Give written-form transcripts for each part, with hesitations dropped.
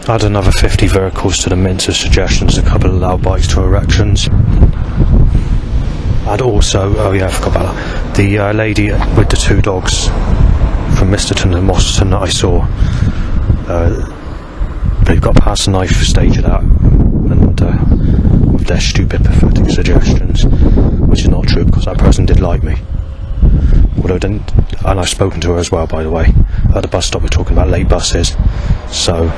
Add another 50 vehicles to the mints of suggestions, a couple of loud bikes to erections. And also, oh yeah, I forgot about that, the lady with the 2 dogs from Misterton and Mosterton that I saw. They've got past the knife stage of that, and with their stupid, pathetic suggestions, which is not true because that person did like me. Although didn't, and I've spoken to her as well, by the way. At the bus stop we're talking about late buses, so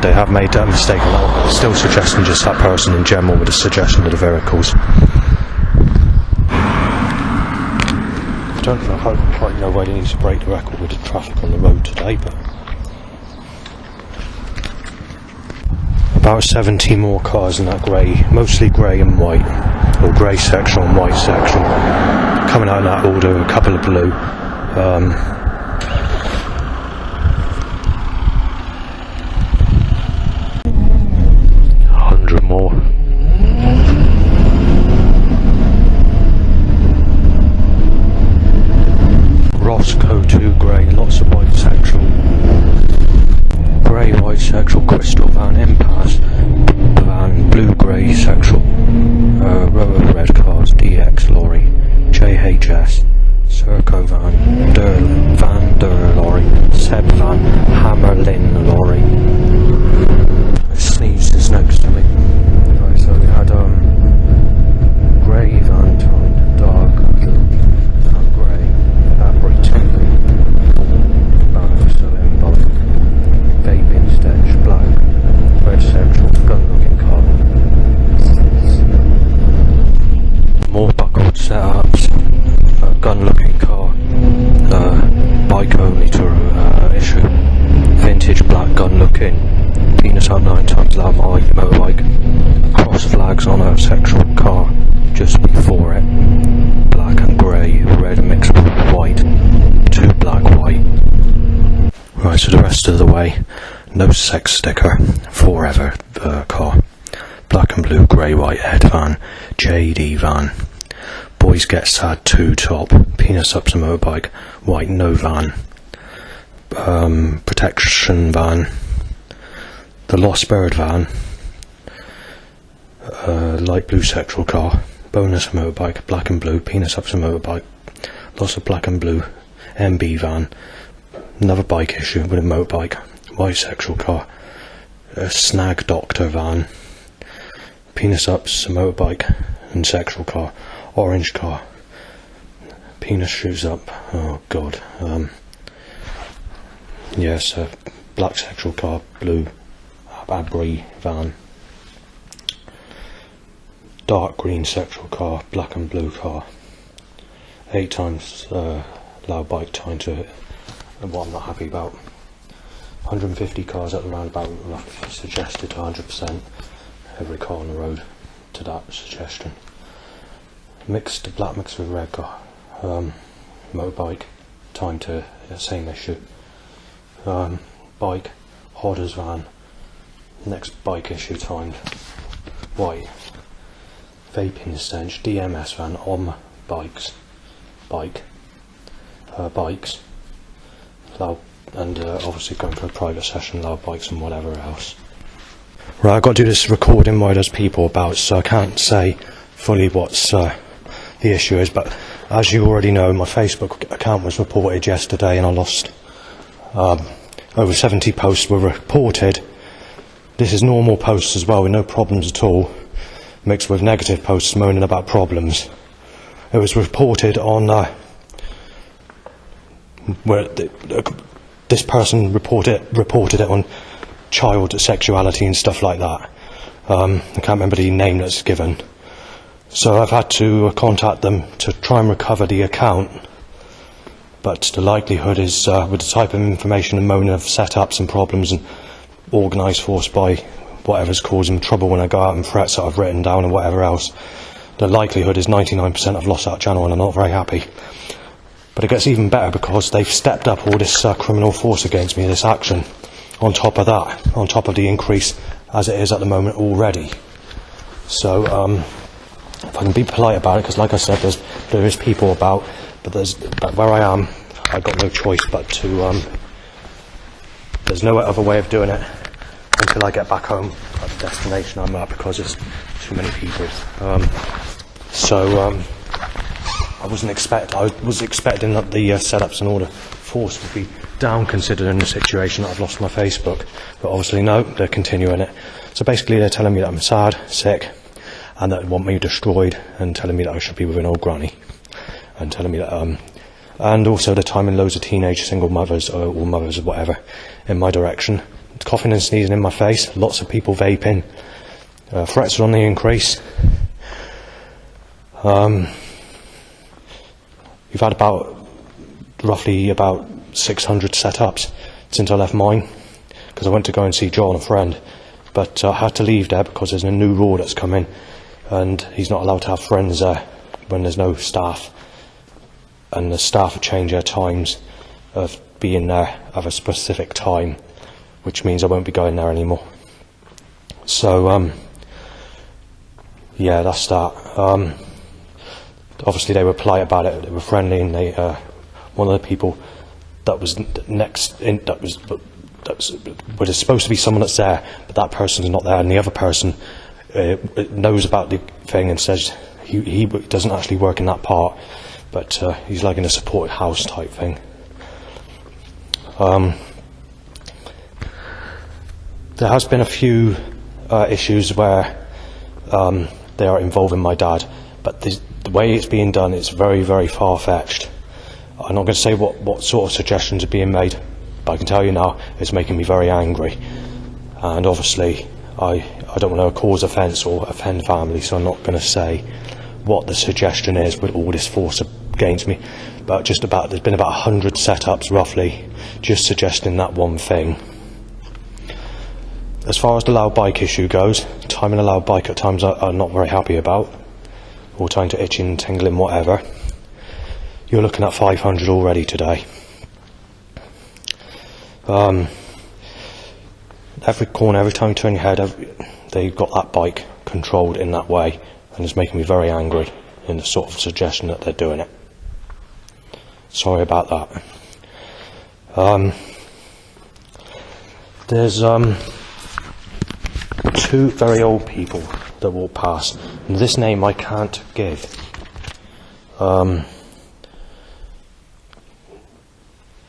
they have made that mistake on that one, but still suggesting just that person in general with a suggestion of the vehicles. I don't quite know why they need to break the record with the traffic on the road today, but about 70 more cars in that grey, mostly grey and white, or grey section and white section, coming out in that order, a couple of blue. 100 more. Roscoe 2 grey, lots of white sexual, grey white sexual, crystal van, impasse van, blue grey sexual, row of red cars, DX lorry, JHS, Serco van, Van der lorry, Seb van, Hammerlin lorry. Sneeze is next to me. Right, so we had grey van toned, dark blue van grey, bright tingly, so in both, vaping stench, black, red sexual, gun looking car. More buckled setups, gun looking car, bike only to issue, vintage black gun looking, penis up 9 times loud motorbike, cross flags on a sexual car just before it, black and grey, red mixed with white, 2 black white. Right, so the rest of the way, no sex sticker, forever car, black and blue, grey white head van, JD van, boys get sad 2 top, penis up's a motorbike, white no van, protection van, the Lost Bird van, light blue sexual car, bonus motorbike, black and blue, penis up's a motorbike, lots of black and blue, MB van, another bike issue with a motorbike, white sexual car, a snag doctor van, penis up's a motorbike and sexual car, orange car, penis shoes up, oh god, yes, black sexual car, blue Abri van, dark green sexual car, black and blue car, 8 times loud bike time to it, and what I'm not happy about, 150 cars at the roundabout, roughly suggested to 100%, every car on the road to that suggestion. Mixed, black mixed with red car, motorbike, time to same issue, bike, Hodders van, next bike issue time, white, vaping stench, DMS van, bikes, bikes, loud, and obviously going for a private session, loud bikes and whatever else. Right, I've got to do this recording while there's people about, so I can't say fully what's the issue is, but as you already know, my Facebook account was reported yesterday and I lost over 70 posts were reported. This is normal posts as well with no problems at all, mixed with negative posts moaning about problems. It was reported on where this person reported it on child sexuality and stuff like that. I can't remember the name that's given. So I've had to contact them to try and recover the account. But the likelihood is, with the type of information and moaning of setups and problems and organised force by whatever's causing trouble when I go out and threats that I've written down and whatever else, the likelihood is 99% I've lost that channel and I'm not very happy. But it gets even better because they've stepped up all this criminal force against me, this action, on top of that, on top of the increase as it is at the moment already. So if I can be polite about it, because like I said, there is people about, but where I am, I've got no choice but to, there's no other way of doing it until I get back home at the destination I'm at, because there's too many people. I was expecting that the setups and order force would be down, considering the situation that I've lost my Facebook, but obviously no, they're continuing it. So basically they're telling me that I'm sad, sick, and that they want me destroyed, and telling me that I should be with an old granny, and telling me that and also they're timing loads of teenage single mothers or mothers or whatever in my direction, coughing and sneezing in my face, lots of people vaping, threats are on the increase. We've had roughly about 600 setups since I left mine, because I went to go and see John, a friend, but I had to leave there because there's a new rule that's come in, and he's not allowed to have friends there when there's no staff, and the staff change their times of being there at a specific time, which means I won't be going there anymore. So yeah, that's that. Obviously they were polite about it, they were friendly, and they one of the people that was next in, that was there's supposed to be someone that's there, but that person's not there, and the other person knows about the thing and says he doesn't actually work in that part, but he's like in a supported house type thing. There has been a few issues where they are involving my dad, but the way it's being done, it's very, very far-fetched. I'm not going to say what sort of suggestions are being made, but I can tell you now, it's making me very angry. And obviously, I don't want to cause offence or offend family, so I'm not going to say what the suggestion is with all this force against me. But there's been about 100 setups, roughly, just suggesting that one thing. As far as the loud bike issue goes, timing a loud bike at times I'm not very happy about, or time to itching, tingling, whatever. You're looking at 500 already today. Every corner, every time you turn your head, they've got that bike controlled in that way, and it's making me very angry in the sort of suggestion that they're doing it. Sorry about that. There's two very old people that walk past, and this name I can't give.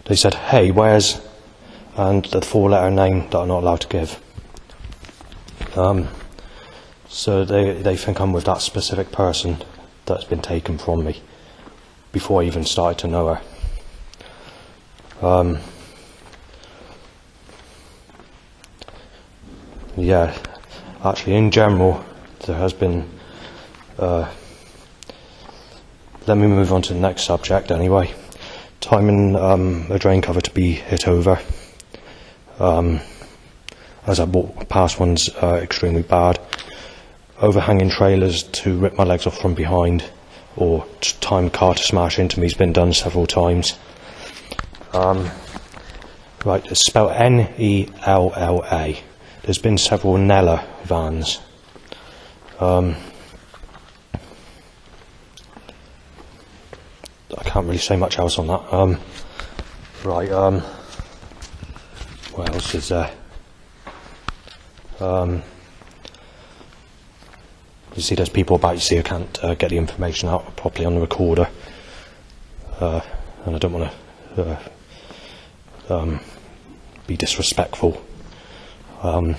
They said, "Hey, where's," and the 4-letter name that I'm not allowed to give. So they think I'm with that specific person that's been taken from me before I even started to know her. Yeah, actually in general there has been let me move on to the next subject anyway. Timing a drain cover to be hit over as I walk past one's extremely bad. Overhanging trailers to rip my legs off from behind, or time car to smash into me has been done several times. Right, it's spelled Nella. There's been several Nella vans. I can't really say much else on that. Right, what else is there? You see there's people about, you see I can't get the information out properly on the recorder, and I don't want to be disrespectful, but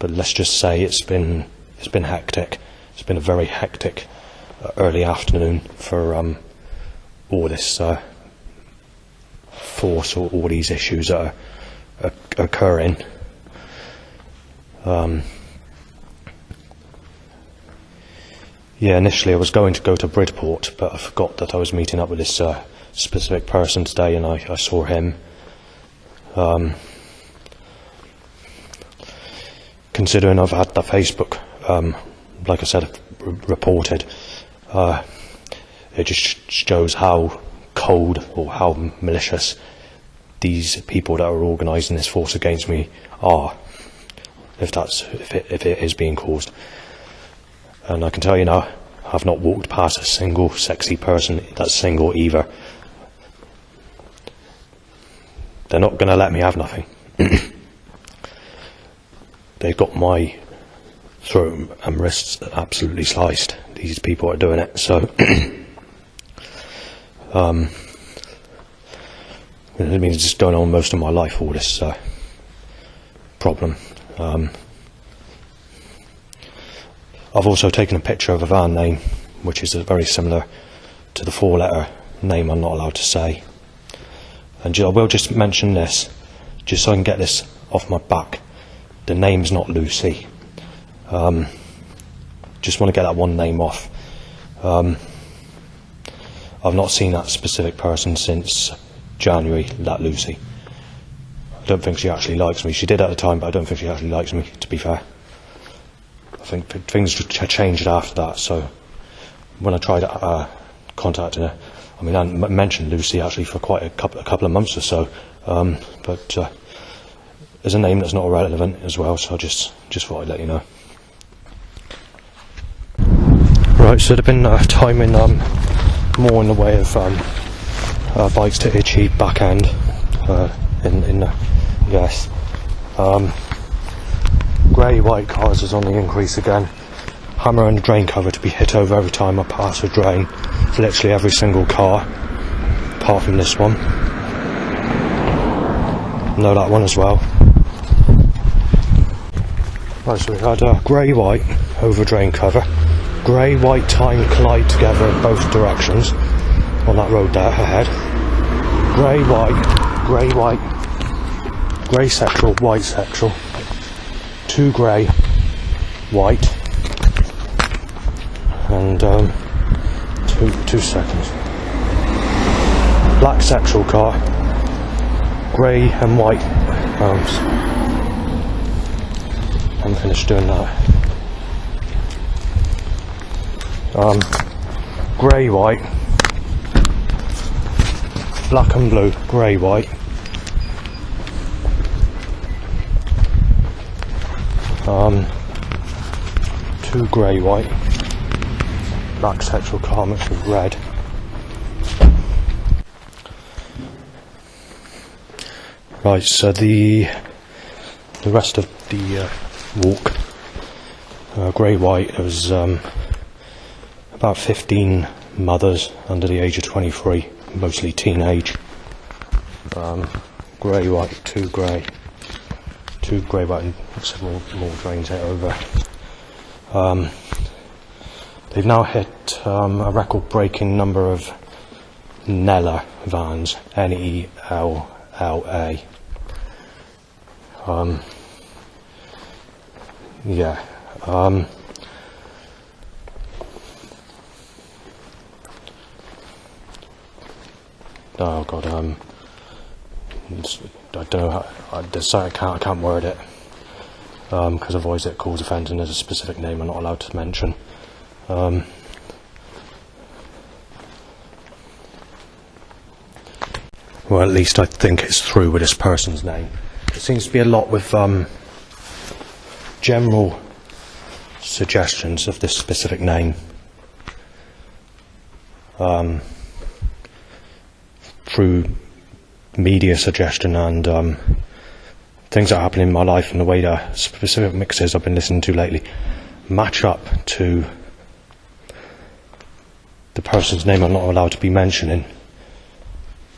let's just say it's been hectic. It's been a very hectic early afternoon for all this force, or all these issues that are occurring. Yeah, initially I was going to go to Bridport, but I forgot that I was meeting up with this specific person today, and I saw him. Considering I've had that Facebook, like I said, reported, it just shows how cold or how malicious these people that are organising this force against me are, if it is being caused. And I can tell you now, I've not walked past a single sexy person that's single either. They're not going to let me have nothing. they've got my throat and wrists absolutely sliced. These people are doing it, so it means it's going on most of my life, all this problem. I've also taken a picture of a van name, which is very similar to the 4-letter name I'm not allowed to say. And I will just mention this, just so I can get this off my back. The name's not Lucy. Just want to get that one name off. I've not seen that specific person since January, that Lucy. I don't think she actually likes me. She did at the time, but I don't think she actually likes me, to be fair. I think things changed after that, so when I tried contacting her, I mean, I mentioned Lucy actually for quite a couple of months or so, but there's a name that's not irrelevant as well, so I just thought I'd let you know. Right, so there've been timing more in the way of bikes to itchy back end yes. Grey white cars is on the increase again. Hammer and drain cover to be hit over every time I pass a drain. It's literally every single car, apart from this one. Know that one as well. Right, so we had grey white over drain cover. Grey white time collide together in both directions on that road there ahead. Grey white, grey sectoral, white sectoral. 2 grey, white, and 2 seconds. Black sectoral car, grey and white arms. I'm finished doing that. Grey white, black and blue, grey white. 2 grey white, black sectoral car mixed with red. Right, so the rest of the walk, grey white, there was about 15 mothers under the age of 23, mostly teenage. Grey white, 2 grey. 2 grey white and several more drains hit over. They've now hit a record-breaking number of Nella vans, N-E-L-L-A. Yeah. Oh God. I don't know how. I can't word it because otherwise it calls offence, and there's a specific name I'm not allowed to mention. Well, at least I think it's through with this person's name. It seems to be a lot with general suggestions of this specific name. Through media suggestion and things that happen in my life and the way that specific mixes I've been listening to lately match up to the person's name I'm not allowed to be mentioning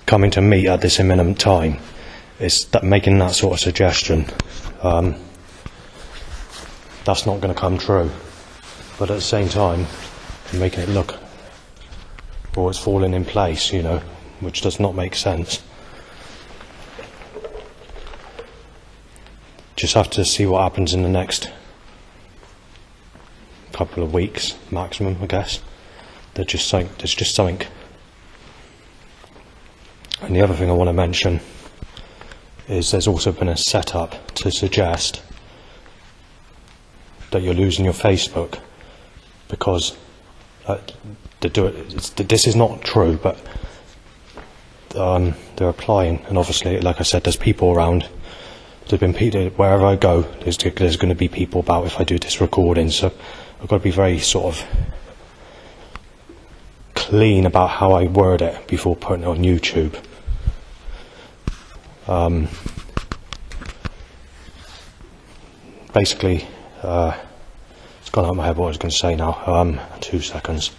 coming to me at this imminent time. It's that making that sort of suggestion, that's not going to come true, but at the same time making it look, or it's falling in place, you know, which does not make sense. Just have to see what happens in the next couple of weeks maximum, I guess. There's just something. And the other thing I want to mention is there's also been a setup to suggest that you're losing your Facebook because this is not true, but they're applying, and obviously, like I said, there's people around. There's been people wherever I go. There's going to be people about if I do this recording, so I've got to be very sort of clean about how I word it before putting it on YouTube. basically, it's gone out of my head what I was going to say now. 2 seconds.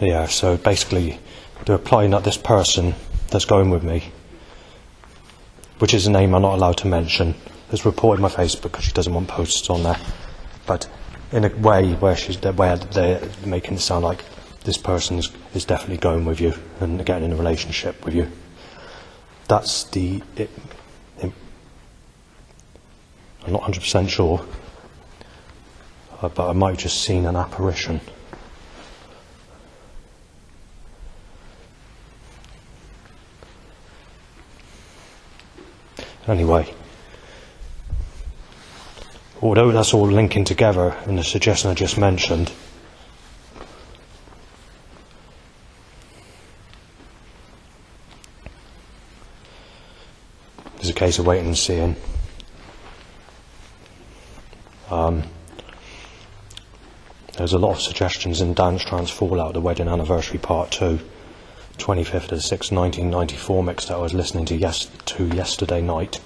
Yeah, so basically, they're implying that this person that's going with me, which is a name I'm not allowed to mention, has reported my Facebook because she doesn't want posts on there, but in a way where they're making it sound like this person is definitely going with you and getting in a relationship with you. That's I'm not 100% sure, but I might have just seen an apparition. Anyway, although that's all linking together in the suggestion I just mentioned, it's a case of waiting and seeing. There's a lot of suggestions in Dance Trance Fallout, the Wedding Anniversary Part 2, 25th of the 6th, 1994 mix that I was listening to yesterday night.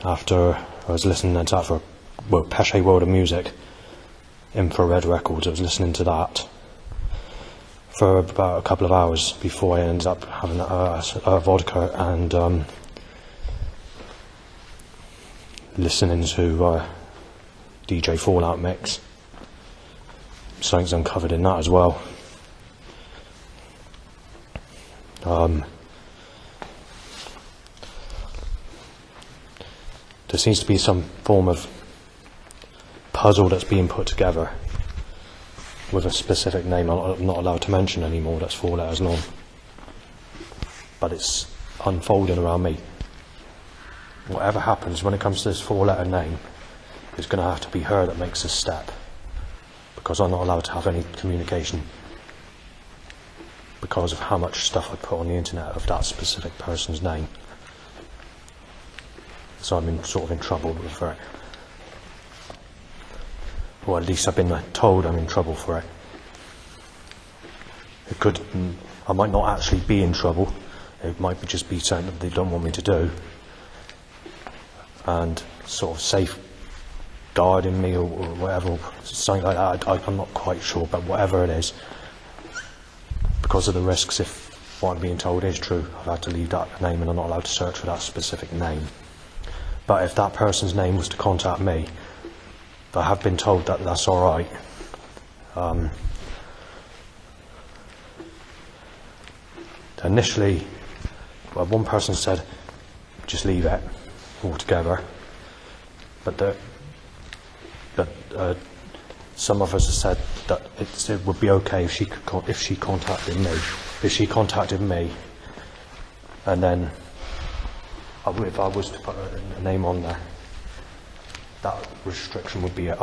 After I was listening to that for Pesce World of Music, Infrared Records, I was listening to that for about a couple of hours before I ended up having a vodka and listening to DJ Fallout mix. Something's uncovered in that as well. There seems to be some form of puzzle that's being put together with a specific name I'm not allowed to mention anymore, that's 4 letters long, but it's unfolding around me. Whatever happens when it comes to this 4-letter name, it's going to have to be her that makes a step, because I'm not allowed to have any communication because of how much stuff I put on the internet of that specific person's name. So I'm sort of in trouble for it. Or at least I've been told I'm in trouble for it. I might not actually be in trouble. It might just be something that they don't want me to do. And sort of safeguarding me or whatever, something like that. I'm not quite sure, but whatever it is, because of the risks, if what I'm being told is true, I've had to leave that name and I'm not allowed to search for that specific name. But if that person's name was to contact me, I have been told that that's alright. Initially, one person said, just leave it altogether. But some of us have said that it would be okay if she contacted me. If she contacted me, and then if I was to put a name on there, that restriction would be it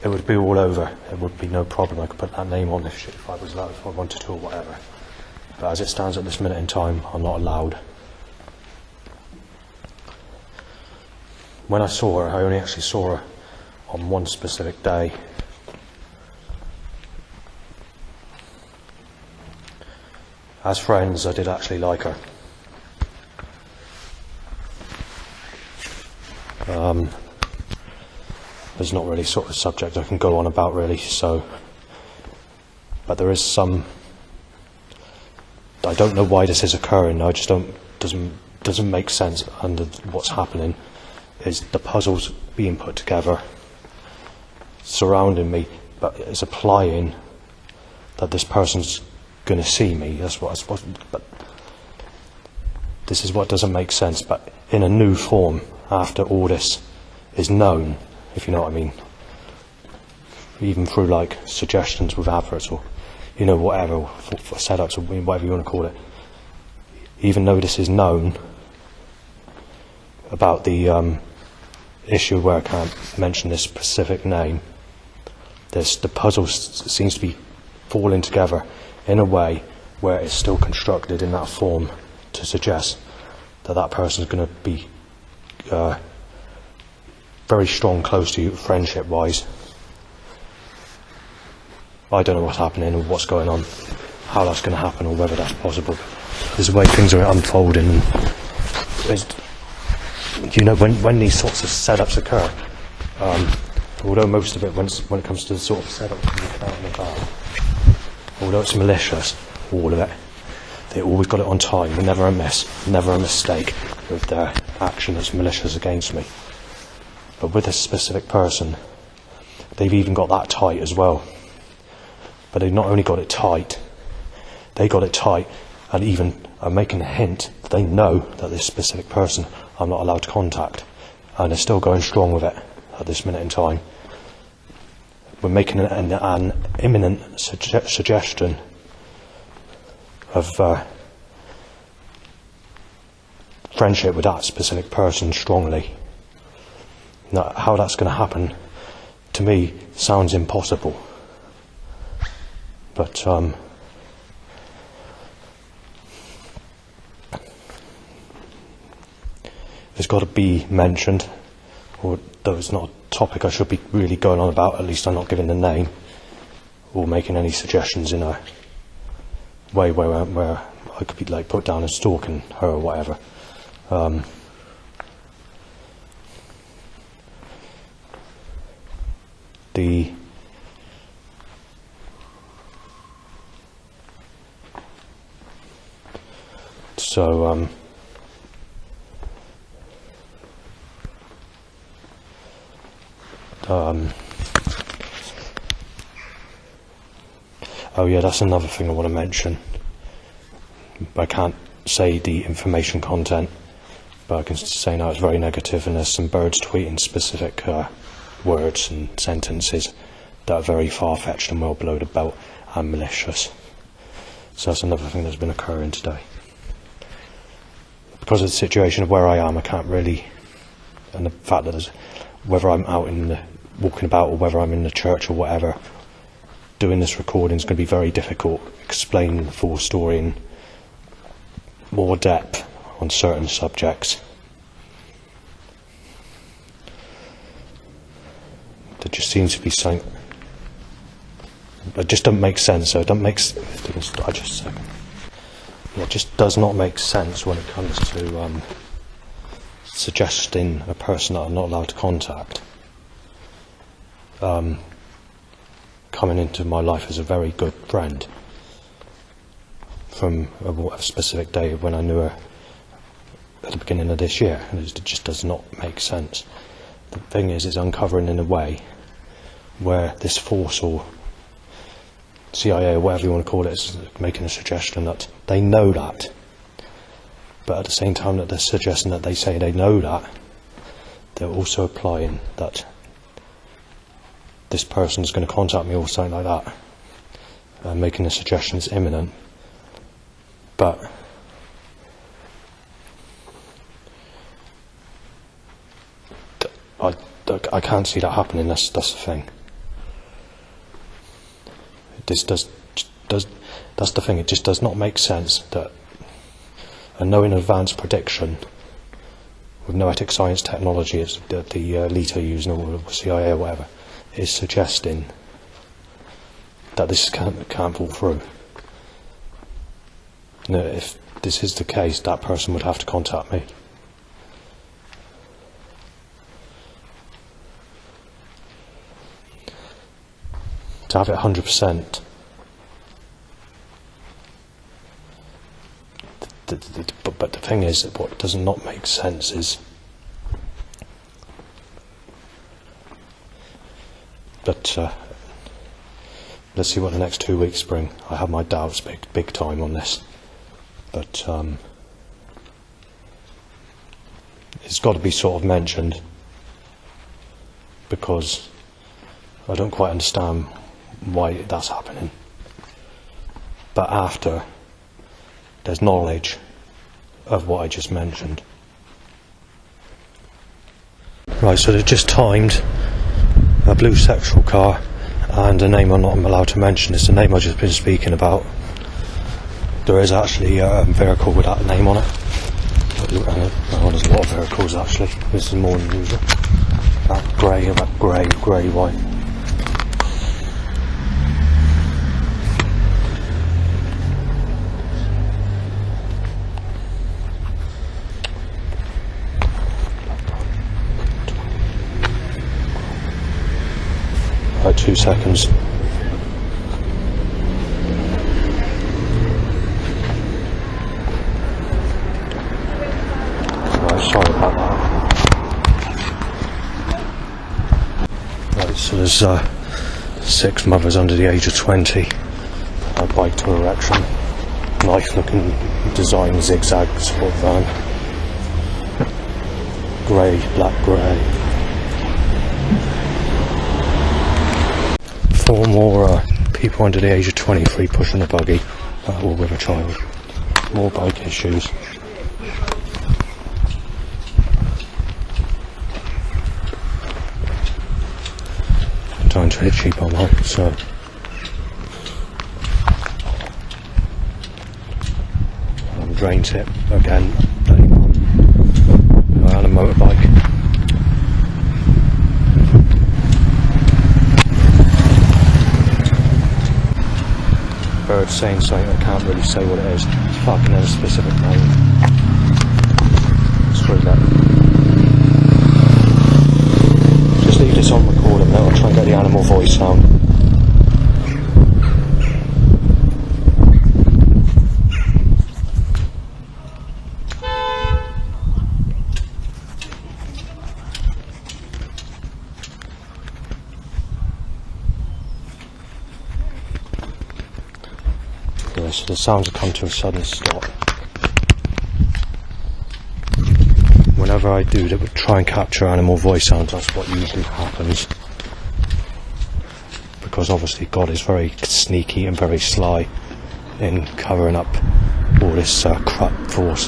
would be all over. It would be no problem. I could put that name on if I was allowed, if I wanted to or whatever. But as it stands at this minute in time, I'm not allowed. When I saw her, I only actually saw her on one specific day. As friends, I did actually like her. There's not really sort of subject I can go on about really, so, but there is some. I don't know why this is occurring. I just doesn't make sense under what's happening. Is the puzzles being put together surrounding me, but it's implying that this person's going to see me. That's what I suppose. But this is what doesn't make sense. But in a new form, after all this is known, if you know what I mean, even through like suggestions with adverts or whatever, for setups or whatever you want to call it. Even though this is known about the issue where I can't mention this specific name, the puzzle seems to be falling together in a way where it's still constructed in that form to suggest that that person's going to be very strong, close to you, friendship-wise. I don't know what's happening or what's going on, how that's going to happen or whether that's possible. There's the way things are unfolding, and is, you know, when these sorts of setups occur, although most of it, when it comes to the sort of setup out and about, although it's malicious, all of it, they always got it on time, and never a miss, never a mistake with their action that's malicious against me. But with this specific person, they've even got that tight as well. But they've not only got it tight, they got it tight and even are making a hint that they know that this specific person I'm not allowed to contact. And they're still going strong with it at this minute in time. We're making an imminent suggestion of friendship with that specific person strongly. Now, how that's going to happen, to me, sounds impossible. But it's got to be mentioned, or though it's not a topic I should be really going on about, at least I'm not giving the name or making any suggestions in a way where I could be like put down as stalking her or whatever. Oh yeah, that's another thing I want to mention. I can't say the information content, but I can say now it's very negative, and there's some birds tweeting specific words and sentences that are very far-fetched and well below the belt and malicious. So that's another thing that's been occurring today. Because of the situation of where I am, I can't really, and the fact that whether I'm out walking about or whether I'm in the church or whatever, doing this recording is going to be very difficult. Explain the full story in more depth on certain subjects. There just seems to be something that just doesn't make sense. So it doesn't make. I just a second. Yeah, it just does not make sense when it comes to suggesting a person that I'm not allowed to contact coming into my life as a very good friend from a specific day when I knew her at the beginning of this year, and it just does not make sense. The thing is, it's uncovering in a way where this force or CIA or whatever you want to call it is making a suggestion that they know that, but at the same time that they're suggesting that they say they know that, they're also applying that this person's going to contact me or something like that, making the suggestion it's imminent. But I can't see that happening. That's the thing. This does that's the thing. It just does not make sense that a knowing advanced prediction with noetic science technology, as the elite are using, or the CIA or whatever, is suggesting that this can't fall through. You know, if this is the case, that person would have to contact me. To have it 100%. But the thing is, that what does not make sense is but let's see what the next 2 weeks bring. I have my doubts big time on this, but it's got to be sort of mentioned, because I don't quite understand why that's happening. But after there's knowledge of what I just mentioned. Right, so they've just timed a blue sexual car, and a name I'm not allowed to mention is the name I've just been speaking about. There is actually a vehicle with that name on it. There's a lot of vehicles actually. This is more than usual. That grey, white. 2 seconds. Sorry about that. Right, so there's 6 mothers under the age of 20. A bike to erection. Nice looking design, zigzag sort of van. Grey, black grey. 4 more people under the age of 23 pushing a buggy, all with a child. More bike issues. Trying to hit cheap online, so drain tip again, and a motorbike. Bird saying something, I can't really say what it is. It's fucking in a specific name. Screw that. Just leave this on recording now, I'll try and get the animal voice sound. Yeah, so the sounds have come to a sudden stop. Whenever I do try and capture animal voice sounds, that's what usually happens. Because obviously God is very sneaky and very sly in covering up all this crap force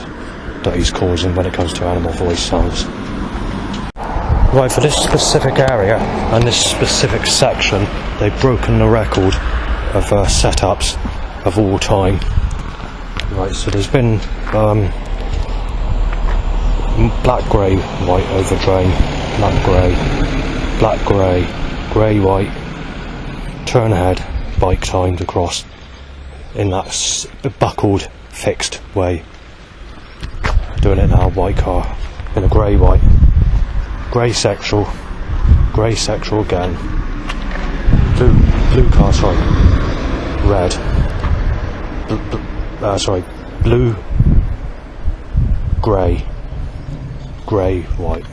that he's causing when it comes to animal voice sounds. Right, for this specific area and this specific section, they've broken the record of setups of all time. Right, so there's been black, grey, white over drain, black, grey, grey, white, turn ahead, bike timed across in that buckled, fixed way. Doing it now, white car, in a grey, white, grey sexual again, blue car, sorry, red, blue, grey, white.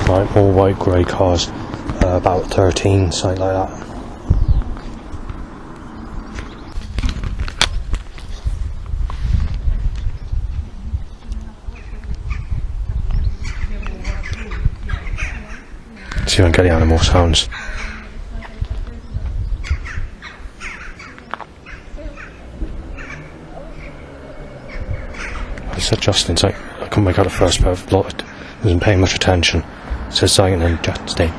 Right, more white, grey cars, about 13, something like that. See if I can get the animal sounds. It's adjusting, so I couldn't make out the first part. I wasn't paying much attention. It says something and then adjusting.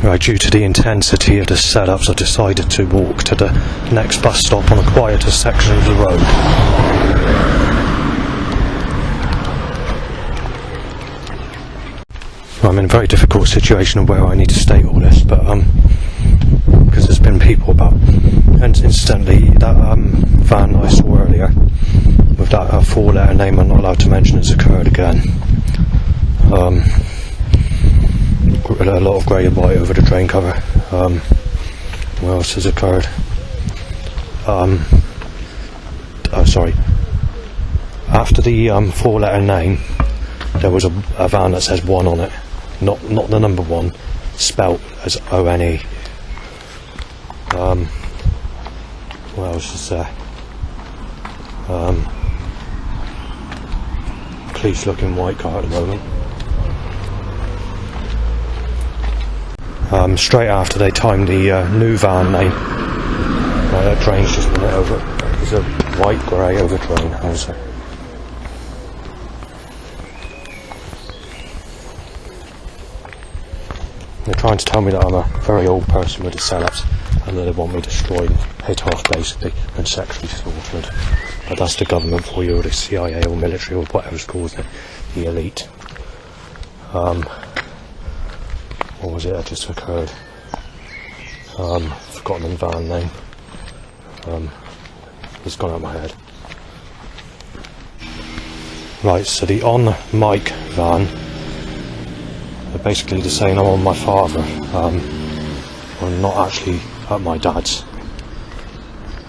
Right, due to the intensity of the setups, I decided to walk to the next bus stop on a quieter section of the road. I'm in a very difficult situation of where I need to state all this, but because there's been people about, and incidentally, that van I saw earlier with that 4-letter name I'm not allowed to mention has occurred again. A lot of grey and white over the drain cover. What else has occurred? Sorry. After the 4-letter name, there was a van that says 1 on it, not the number 1, spelt as O-N-E. What else is there? Police looking white car at the moment. Straight after they timed the new van name, that train's just went over. There's a white grey over train. How's it? They're trying to tell me that I'm a very old person with the setups, and that they want me destroyed, hit off basically, and sexually slaughtered. But that's the government for you, or the CIA or military or whatever's causing it, the elite. What was it that just occurred? Forgotten the van name. It's gone out of my head. Right, so the on mic van, they're basically just saying I'm on my father. I'm not actually at my dad's.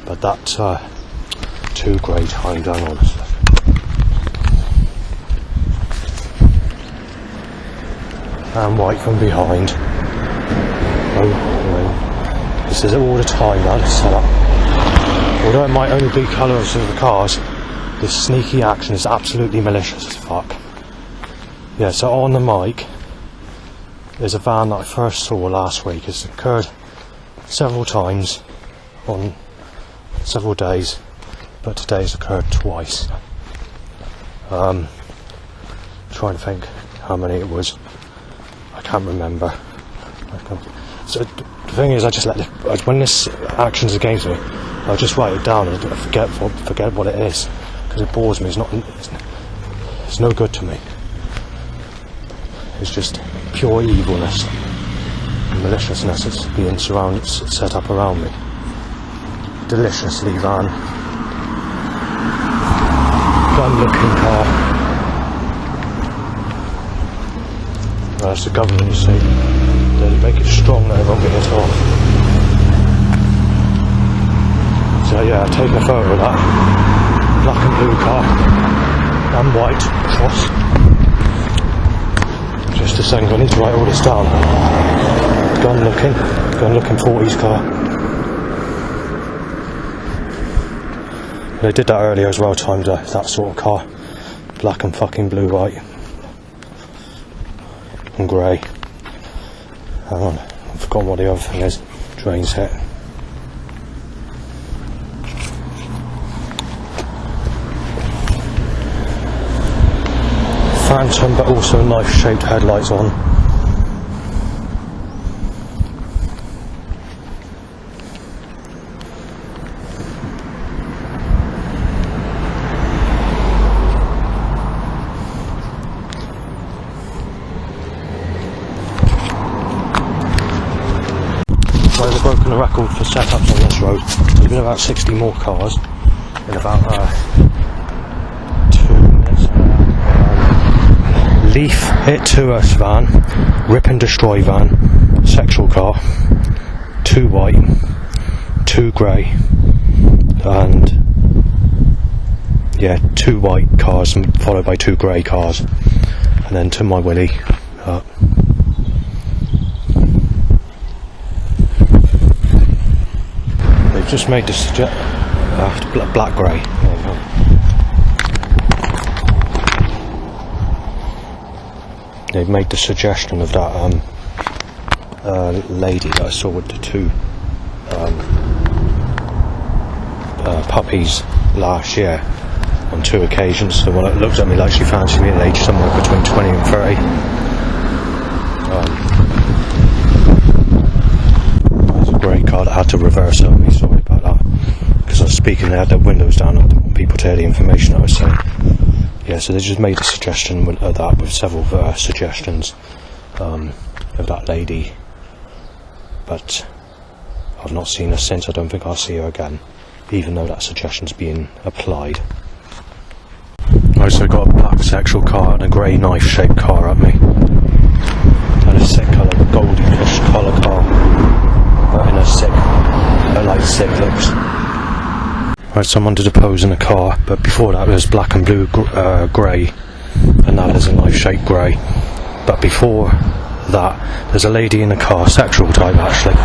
But that's too great time down, honestly. And white from behind. This is all the time now, this setup. Although it might only be colours of the cars, this sneaky action is absolutely malicious as fuck. Yeah, so on the mic, there's a van that I first saw last week. It's occurred several times on several days, but today's occurred twice. Trying to think how many it was. I can't remember. So the thing is, I just when this action's against me, I'll just write it down and forget what it is, because it bores me. It's no good to me. It's just pure evilness and maliciousness that's being set up around me. Deliciously van. Gun-looking car. That's the government, you see. They make it strong that everyone get hit off. So yeah, taking a photo of that black and blue car and white cross. Just a second, I need to write all this down. Gun looking 40s car. They did that earlier as well, timed that sort of car. Black and fucking blue, white. And grey. Hang on, I've forgotten what the other thing is. Drains hit. Phantom, but also knife-shaped headlights on. So they've broken the record for setups on this road. There's been about 60 more cars in about 2 minutes. Leaf hit to us van, rip and destroy van, sexual car, 2 white, 2 grey, and yeah, 2 white cars followed by 2 grey cars, and then to my willy. They've just made this black grey. They've made the suggestion of that lady that I saw with the 2 puppies last year on 2 occasions. The one that looked at me like she fancied me at age somewhere between 20 and 30. There's a grey car that had to reverse on me, sorry about that. Because I was speaking, they had their windows down, I didn't want people to hear the information I was saying. Yeah, so they just made a suggestion with that, with several suggestions of that lady, but I've not seen her since. I don't think I'll see her again, even though that suggestion's being applied. I also got a black sexual car and a grey knife-shaped car at me, and a sick colour, goldy-ish colour car, in a sick looks. Right, someone did a pose in a car, but before that there's black and blue grey, and now there's a knife-shaped grey. But before that, there's a lady in a car, sexual type actually.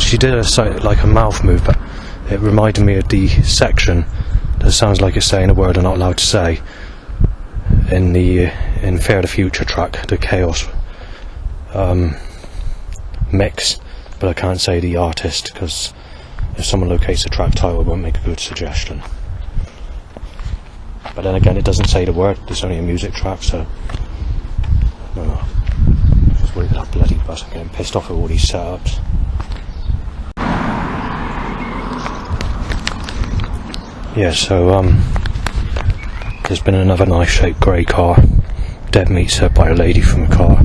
She did like a mouth move, but it reminded me of the section that sounds like it's saying a word I'm not allowed to say in Fear the Future track, the Chaos mix, but I can't say the artist because if someone locates the track title, it won't make a good suggestion. But then again, it doesn't say the word, it's only a music track, so No. Just wait for that bloody bus. I'm getting pissed off at all these setups. Yeah, so there's been another knife-shaped grey car dead meat served by a lady from a car.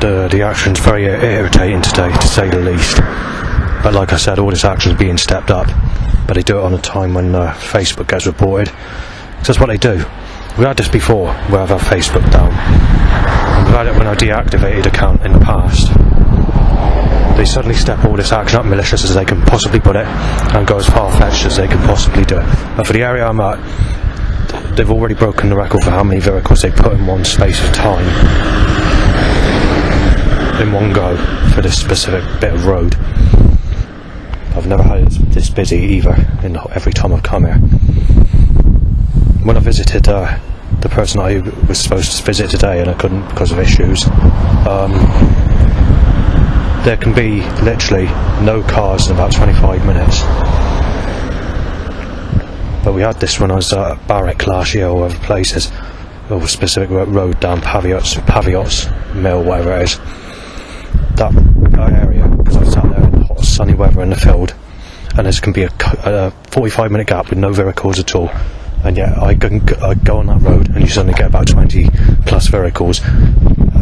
The action's very irritating today, to say the least. But like I said, all this action's being stepped up, but they do it on a time when Facebook gets reported. So that's what they do. We had this before, where I've had Facebook down. And we've had it when I deactivated account in the past. They suddenly step all this action up malicious as they can possibly put it, and go as far-fetched as they can possibly do it. But for the area I'm at, they've already broken the record for how many vehicles they put in one space of time, in one go, for this specific bit of road. I've never had it this busy either, every time I've come here. When I visited the person I was supposed to visit today and I couldn't because of issues, there can be literally no cars in about 25 minutes. But we had this when I was at Barrack last year, or other places, or a specific road down Paviots Mill, whatever it is. That area, because I sat there in the hot sunny weather in the field, and there can be a 45-minute gap with no vehicles at all, and yet I go on that road and you suddenly get about 20 plus vehicles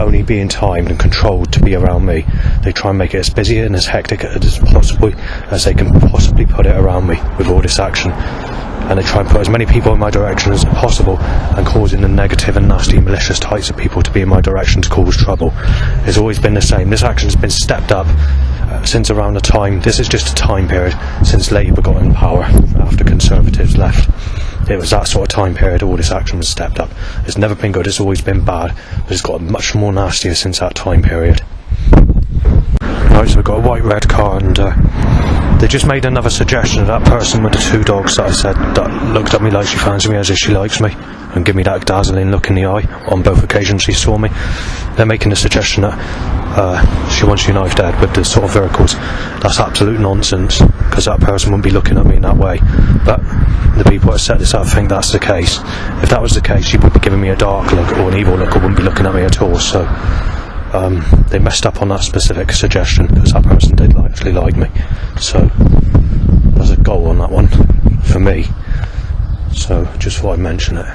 only being timed and controlled to be around me. They try and make it as busy and as hectic as possible as they can possibly put it around me with all this action, and they try and put as many people in my direction as possible, and causing the negative and nasty malicious types of people to be in my direction to cause trouble. It's always been the same. This action's been stepped up since around the time, this is just a time period since Labour got in power after Conservatives left. It was that sort of time period all this action was stepped up. It's never been good, it's always been bad, but it's got much more nastier since that time period. Right, so we've got a white-red car, and they just made another suggestion of that person with the two dogs that I said that looked at me like she fancies me as if she likes me, and give me that dazzling look in the eye on both occasions she saw me. They're making the suggestion that she wants your knife dead with the sort of vehicles. That's absolute nonsense, because that person wouldn't be looking at me in that way. But the people that set this up think that's the case. If that was the case, she would be giving me a dark look or an evil look, or wouldn't be looking at me at all. So they messed up on that specific suggestion, because that person did actually like me. So there's a goal on that one for me. So just thought I'd mention it.